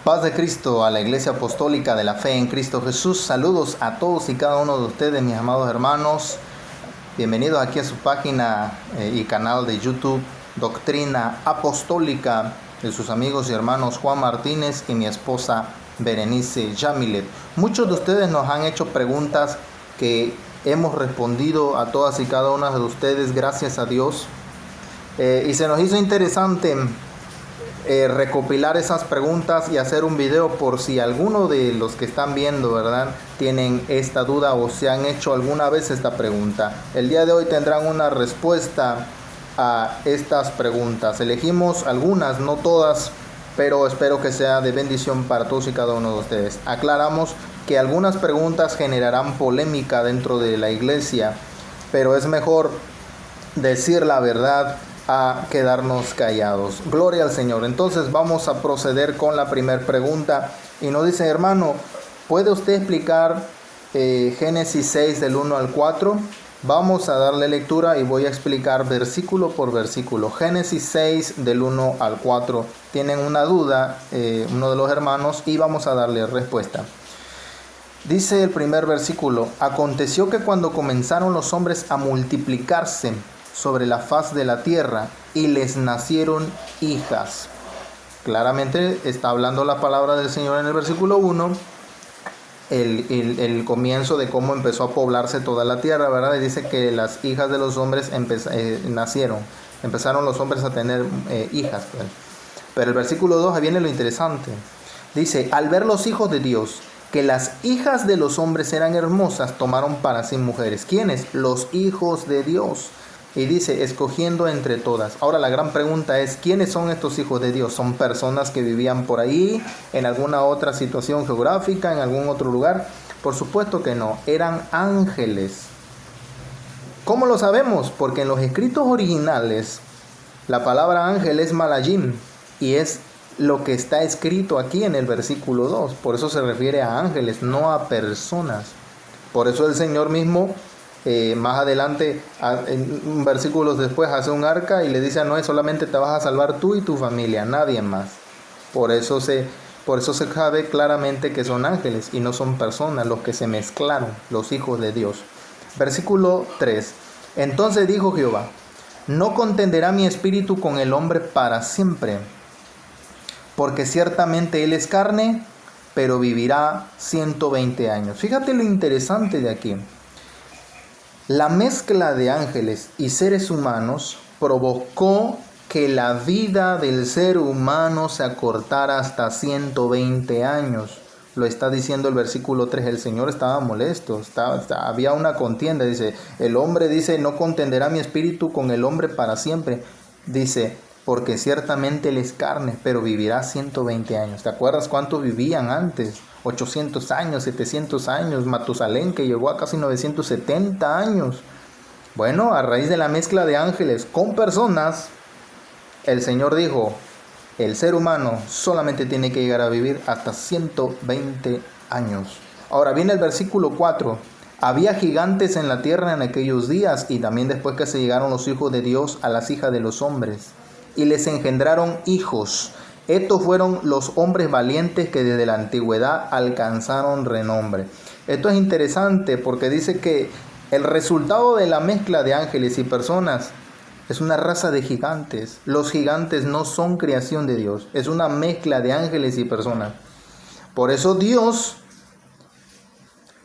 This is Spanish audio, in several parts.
Paz de Cristo a la Iglesia Apostólica de la Fe en Cristo Jesús. Saludos a todos y cada uno de ustedes, mis amados hermanos. Bienvenidos aquí a su página y canal de YouTube, Doctrina Apostólica, de sus amigos y hermanos Juan Martínez y mi esposa Berenice Yamilet. Muchos de ustedes nos han hecho preguntas que hemos respondido a todas y cada una de ustedes, gracias a Dios. Y se nos hizo interesante recopilar esas preguntas y hacer un video por si alguno de los que están viendo, ¿verdad?, tienen esta duda o se han hecho alguna vez esta pregunta. El día de hoy tendrán una respuesta a estas preguntas. Elegimos algunas, no todas, pero espero que sea de bendición para todos y cada uno de ustedes. Aclaramos que algunas preguntas generarán polémica dentro de la iglesia, pero es mejor decir la verdad a quedarnos callados. Gloria al Señor. Entonces vamos a proceder con la primera pregunta y nos dice: hermano, ¿puede usted explicar Génesis 6 del 1 al 4? Vamos a darle lectura y voy a explicar versículo por versículo. Génesis 6 del 1 al 4. Tienen una duda uno de los hermanos y vamos a darle respuesta. Dice el primer versículo: aconteció que cuando comenzaron los hombres a multiplicarse sobre la faz de la tierra y les nacieron hijas. Claramente está hablando la palabra del Señor en el versículo 1, el comienzo de cómo empezó a poblarse toda la tierra, ¿verdad? Y dice que las hijas de los hombres empezaron los hombres a tener hijas, pues. Pero el versículo 2, ahí viene lo interesante. Dice: al ver los hijos de Dios que las hijas de los hombres eran hermosas, tomaron para sí mujeres. ¿Quiénes? Los hijos de Dios. Y dice: escogiendo entre todas. Ahora la gran pregunta es: ¿quiénes son estos hijos de Dios? ¿Son personas que vivían por ahí, en alguna otra situación geográfica, en algún otro lugar? Por supuesto que no, eran ángeles. ¿Cómo lo sabemos? Porque en los escritos originales la palabra ángel es malajim y es lo que está escrito aquí en el versículo 2. Por eso se refiere a ángeles, no a personas. Por eso el Señor mismo más adelante, en versículos después, hace un arca y le dice a Noé: solamente te vas a salvar tú y tu familia, nadie más. Por eso se sabe claramente que son ángeles y no son personas los que se mezclaron, los hijos de Dios. Versículo 3. Entonces dijo Jehová: no contenderá mi espíritu con el hombre para siempre, porque ciertamente él es carne, pero vivirá 120 años. Fíjate lo interesante de aquí. La mezcla de ángeles y seres humanos provocó que la vida del ser humano se acortara hasta 120 años. Lo está diciendo el versículo 3. El Señor estaba molesto, había una contienda. Dice, el hombre dice: no contenderá mi espíritu con el hombre para siempre. Dice, porque ciertamente él es carne, pero vivirá 120 años. ¿Te acuerdas cuántos vivían antes? 800 años, 700 años. Matusalén, que llegó a casi 970 años. Bueno, a raíz de la mezcla de ángeles con personas, el Señor dijo: el ser humano solamente tiene que llegar a vivir hasta 120 años. Ahora viene el versículo 4. Había gigantes en la tierra en aquellos días, y también después que se llegaron los hijos de Dios a las hijas de los hombres, y les engendraron hijos. Estos fueron los hombres valientes que desde la antigüedad alcanzaron renombre. Esto es interesante porque dice que el resultado de la mezcla de ángeles y personas es una raza de gigantes. Los gigantes no son creación de Dios, es una mezcla de ángeles y personas. Por eso Dios,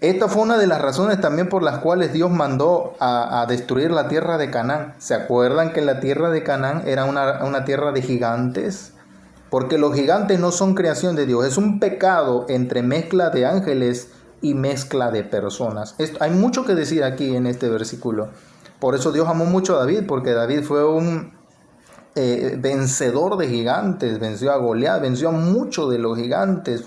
esta fue una de las razones también por las cuales Dios mandó a destruir la tierra de Canaán. ¿Se acuerdan que la tierra de Canaán era una tierra de gigantes? Porque los gigantes no son creación de Dios. Es un pecado entre mezcla de ángeles y mezcla de personas. Hay mucho que decir aquí en este versículo. Por eso Dios amó mucho a David, porque David fue un vencedor de gigantes. Venció a Goliat, venció a muchos de los gigantes.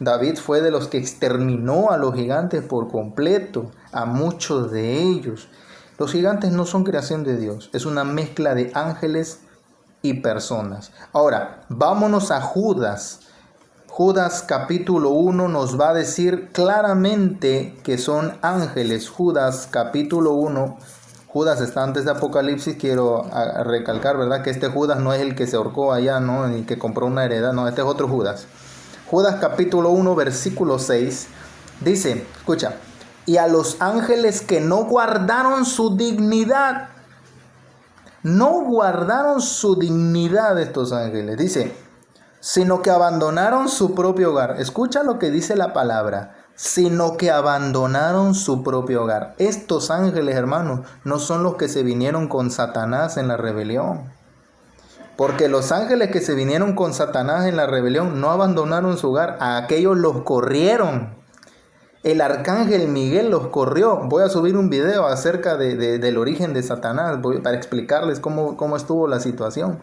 David fue de los que exterminó a los gigantes por completo, a muchos de ellos. Los gigantes no son creación de Dios. Es una mezcla de ángeles y personas. Ahora, vámonos a Judas. Judas capítulo 1 nos va a decir claramente que son ángeles. Judas capítulo 1. Judas está antes de Apocalipsis. Quiero recalcar, ¿verdad?, que este Judas no es el que se ahorcó allá, ¿no?, el que compró una heredad. No, este es otro Judas. Judas capítulo 1, versículo 6, dice, escucha, y a los ángeles que no guardaron su dignidad, no guardaron su dignidad estos ángeles, dice, sino que abandonaron su propio hogar. Escucha lo que dice la palabra, sino que abandonaron su propio hogar. Estos ángeles, hermanos, no son los que se vinieron con Satanás en la rebelión. Porque los ángeles que se vinieron con Satanás en la rebelión no abandonaron su hogar, a aquellos los corrieron. El arcángel Miguel los corrió. Voy a subir un video acerca del origen de Satanás para explicarles cómo estuvo la situación.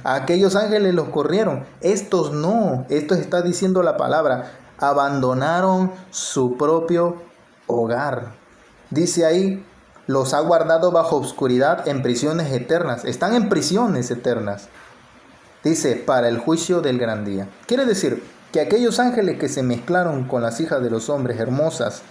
A aquellos ángeles los corrieron. Estos no. Esto está diciendo la palabra. Abandonaron su propio hogar. Dice ahí, los ha guardado bajo oscuridad en prisiones eternas. Están en prisiones eternas. Dice, para el juicio del gran día. Quiere decir que aquellos ángeles que se mezclaron con las hijas de los hombres hermosas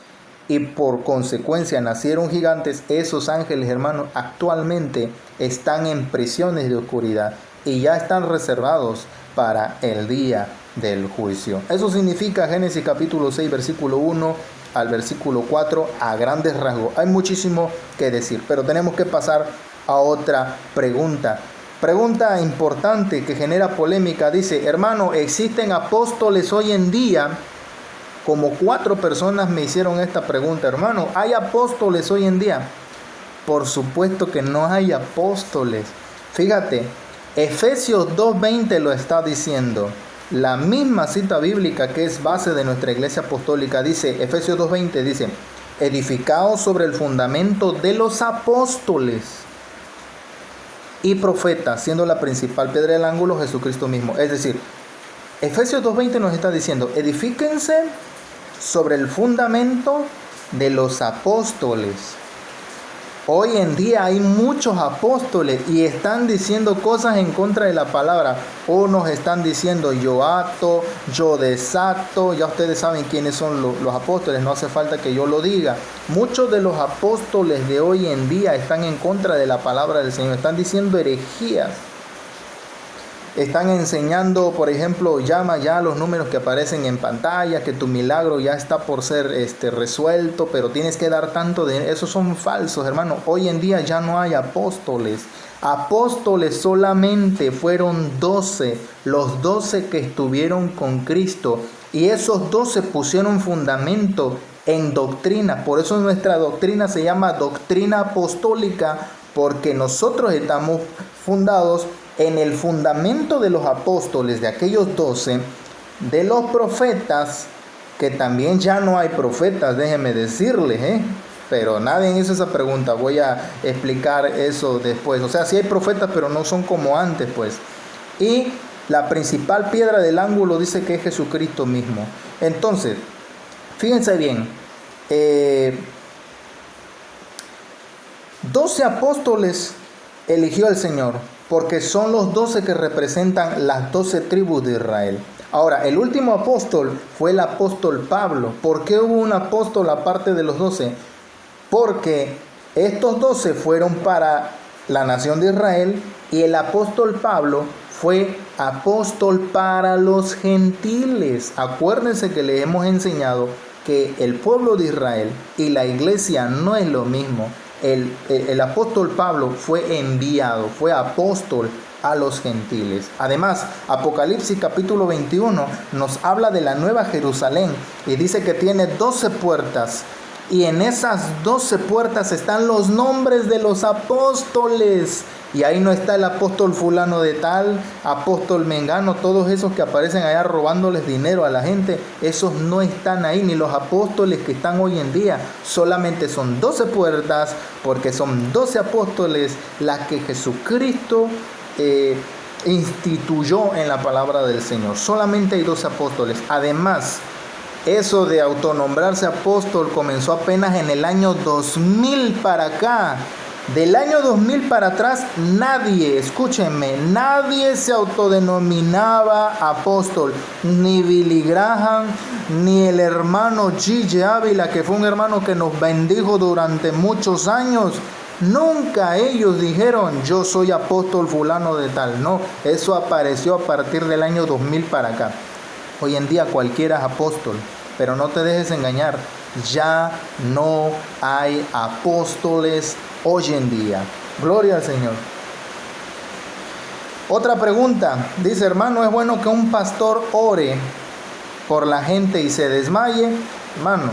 y por consecuencia nacieron gigantes, esos ángeles, hermanos, actualmente están en prisiones de oscuridad y ya están reservados para el día del juicio. Eso significa Génesis capítulo 6, versículo 1 al versículo 4 a grandes rasgos. Hay muchísimo que decir, pero tenemos que pasar a otra pregunta. Pregunta importante que genera polémica. Dice, hermano, ¿existen apóstoles hoy en día? Como 4 personas me hicieron esta pregunta. Hermano, ¿hay apóstoles hoy en día? Por supuesto que no hay apóstoles. Fíjate, Efesios 2:20 lo está diciendo. La misma cita bíblica que es base de nuestra iglesia apostólica dice, Efesios 2:20 dice, edificados sobre el fundamento de los apóstoles y profetas, siendo la principal piedra del ángulo Jesucristo mismo. Es decir, Efesios 2:20 nos está diciendo, edifíquense sobre el fundamento de los apóstoles. Hoy en día hay muchos apóstoles y están diciendo cosas en contra de la palabra. O nos están diciendo yo ato, yo desato. Ya ustedes saben quiénes son los apóstoles, no hace falta que yo lo diga. Muchos de los apóstoles de hoy en día están en contra de la palabra del Señor. Están diciendo herejías. Están enseñando, por ejemplo, llama ya los números que aparecen en pantalla, que tu milagro ya está por ser resuelto, pero tienes que dar tanto de... Esos son falsos, hermano. Hoy en día ya no hay apóstoles. Apóstoles solamente fueron 12, los 12 que estuvieron con Cristo. Y esos 12 pusieron fundamento en doctrina. Por eso nuestra doctrina se llama doctrina apostólica, porque nosotros estamos fundados en el fundamento de los apóstoles, de aquellos 12, de los profetas, que también ya no hay profetas, déjenme decirles, pero nadie hizo esa pregunta, voy a explicar eso después. O sea, sí hay profetas, pero no son como antes, pues. Y la principal piedra del ángulo dice que es Jesucristo mismo. Entonces, fíjense bien, 12 apóstoles eligió el Señor, porque son los 12 que representan las 12 tribus de Israel. Ahora, el último apóstol fue el apóstol Pablo. ¿Por qué hubo un apóstol aparte de los 12? Porque estos 12 fueron para la nación de Israel y el apóstol Pablo fue apóstol para los gentiles. Acuérdense que les hemos enseñado que el pueblo de Israel y la iglesia no es lo mismo. El apóstol Pablo fue enviado, fue apóstol a los gentiles. Además, Apocalipsis capítulo 21 nos habla de la nueva Jerusalén y dice que tiene 12 puertas. Y en esas 12 puertas están los nombres de los apóstoles. Y ahí no está el apóstol fulano de tal, apóstol mengano, todos esos que aparecen allá robándoles dinero a la gente. Esos no están ahí, ni los apóstoles que están hoy en día. Solamente son 12 puertas, porque son 12 apóstoles las que Jesucristo instituyó en la palabra del Señor. Solamente hay 12 apóstoles. Además, eso de autonombrarse apóstol comenzó apenas en el año 2000 para acá. Del año 2000 para atrás, nadie, escúchenme, nadie se autodenominaba apóstol. Ni Billy Graham, ni el hermano G.J. Ávila, que fue un hermano que nos bendijo durante muchos años. Nunca ellos dijeron, yo soy apóstol fulano de tal. No, eso apareció a partir del año 2000 para acá. Hoy en día cualquiera es apóstol, pero no te dejes engañar. Ya no hay apóstoles hoy en día. Gloria al Señor. Otra pregunta. Dice, hermano, ¿es bueno que un pastor ore por la gente y se desmaye? Hermano,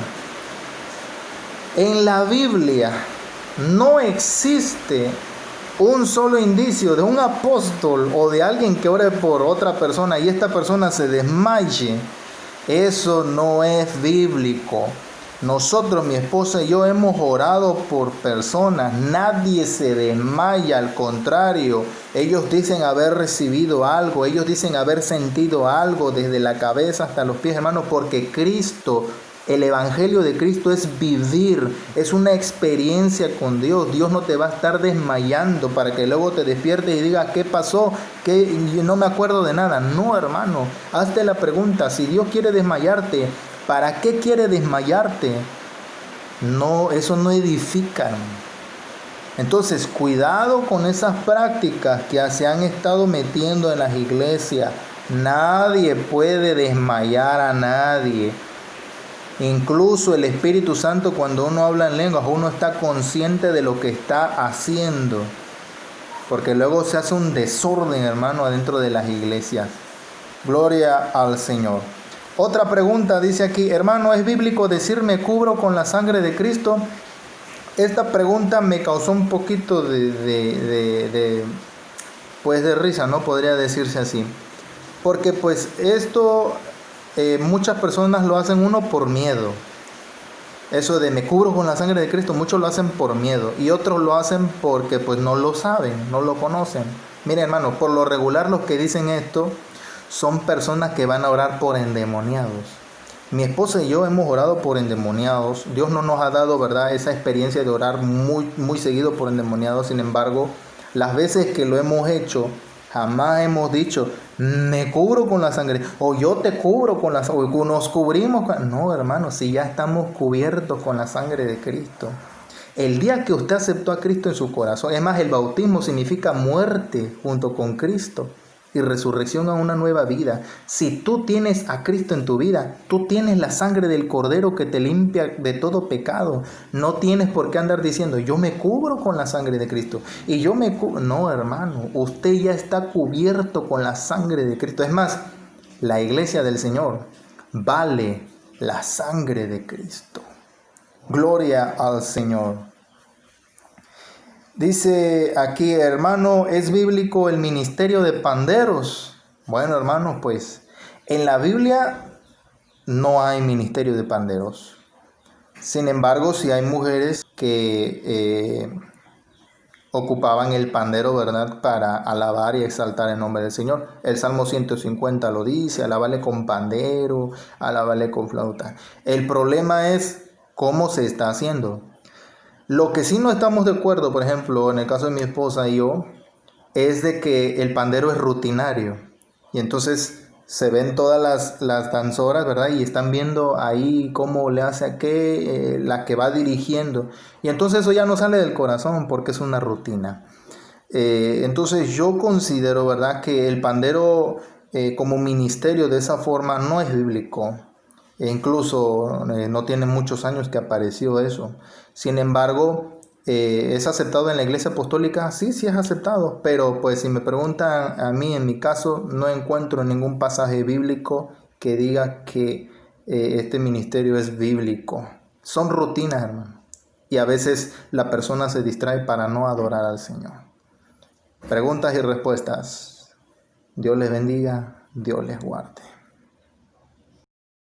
en la Biblia no existe un solo indicio de un apóstol o de alguien que ore por otra persona y esta persona se desmaye. Eso no es bíblico. Nosotros, mi esposa y yo, hemos orado por personas. Nadie se desmaya, al contrario. Ellos dicen haber recibido algo, ellos dicen haber sentido algo desde la cabeza hasta los pies, hermanos, porque Cristo, el Evangelio de Cristo es vivir, es una experiencia con Dios. Dios no te va a estar desmayando para que luego te despiertes y digas, ¿qué pasó? Que no me acuerdo de nada. No, hermano, hazte la pregunta, si Dios quiere desmayarte, ¿para qué quiere desmayarte? No, eso no edifica, hermano. Entonces, cuidado con esas prácticas que se han estado metiendo en las iglesias. Nadie puede desmayar a nadie. Incluso el Espíritu Santo, cuando uno habla en lenguas, uno está consciente de lo que está haciendo. Porque luego se hace un desorden, hermano, adentro de las iglesias. Gloria al Señor. Otra pregunta dice aquí, hermano, ¿es bíblico decir me cubro con la sangre de Cristo? Esta pregunta me causó un poquito de risa, ¿no? Podría decirse así. Porque pues esto muchas personas lo hacen uno por miedo. Eso de me cubro con la sangre de Cristo, muchos lo hacen por miedo y otros lo hacen porque pues no lo saben, no lo conocen. Mire, hermano, por lo regular los que dicen esto son personas que van a orar por endemoniados. Mi esposa y yo hemos orado por endemoniados. Dios no nos ha dado, ¿verdad?, esa experiencia de orar muy seguido por endemoniados. Sin embargo, las veces que lo hemos hecho, jamás hemos dicho, me cubro con la sangre, o yo te cubro con la sangre, o nos cubrimos con... No, hermano, si ya estamos cubiertos con la sangre de Cristo. El día que usted aceptó a Cristo en su corazón, es más, el bautismo significa muerte junto con Cristo y resurrección a una nueva vida. Si tú tienes a Cristo en tu vida, tú tienes la sangre del Cordero que te limpia de todo pecado. No tienes por qué andar diciendo, yo me cubro con la sangre de Cristo. Y yo me cubro. No, hermano, usted ya está cubierto con la sangre de Cristo. Es más, la iglesia del Señor vale la sangre de Cristo. Gloria al Señor. Dice aquí, hermano, ¿es bíblico el ministerio de panderos? Bueno, hermano, pues en la Biblia no hay ministerio de panderos. Sin embargo, sí hay mujeres que ocupaban el pandero, ¿verdad?, para alabar y exaltar el nombre del Señor. El Salmo 150 lo dice, alábale con pandero, alábale con flauta. El problema es cómo se está haciendo. Lo que sí no estamos de acuerdo, por ejemplo, en el caso de mi esposa y yo, es de que el pandero es rutinario. Y entonces se ven todas las danzoras, ¿verdad? Y están viendo ahí cómo le hace a qué, la que va dirigiendo. Y entonces eso ya no sale del corazón porque es una rutina. Entonces yo considero, ¿verdad?, que el pandero como ministerio de esa forma no es bíblico. E incluso no tiene muchos años que apareció eso. Sin embargo, ¿es aceptado en la iglesia apostólica? Sí, sí es aceptado. Pero pues si me preguntan a mí, en mi caso, no encuentro ningún pasaje bíblico que diga que este ministerio es bíblico. Son rutinas, hermano. Y a veces la persona se distrae para no adorar al Señor. Preguntas y respuestas. Dios les bendiga, Dios les guarde.